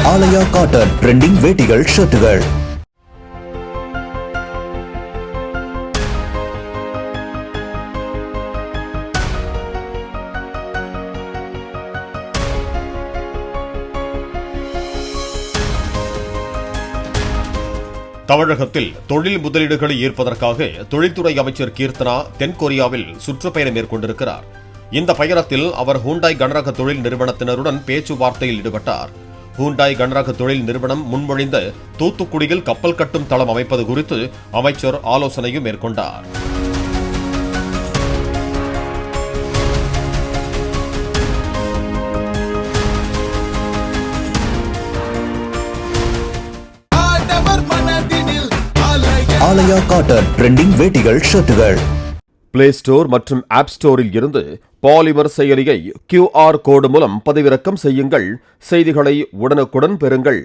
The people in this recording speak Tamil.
ஆலயா காட்டன் ட்ரெண்டிங் வேட்டிகள் ஷர்ட்டுகள். தமிழகத்தில் தொழில் முதலீடுகளை ஈர்ப்பதற்காக தொழில்துறை அமைச்சர் கீர்த்தனா தென்கொரியாவில் சுற்றுப்பயணம் மேற்கொண்டிருக்கிறார். இந்த பயணத்தில் அவர் ஹூண்டாய் கனரக தொழில் நிறுவனத்தினருடன் பேச்சுவார்த்தையில் ஈடுபட்டார். ஹூண்டாய் கனரக தொழில் நிறுவனம் முன்மொழிந்த தூத்துக்குடியில் கப்பல் கட்டும் தளம் அமைப்பது குறித்து அமைச்சர் ஆலோசனையும் மேற்கொண்டார். ஆலயா காட்டன் ட்ரெண்டிங் வேட்டிகள் ஷர்ட்டுகள். பிளே ஸ்டோர் மற்றும் ஆப் ஸ்டோரில் இருந்து பாலிமர் செயலியை QR கோடு மூலம் பதிவிறக்கம் செய்யுங்கள். செய்திகளை உடனுக்குடன் பெறுங்கள்.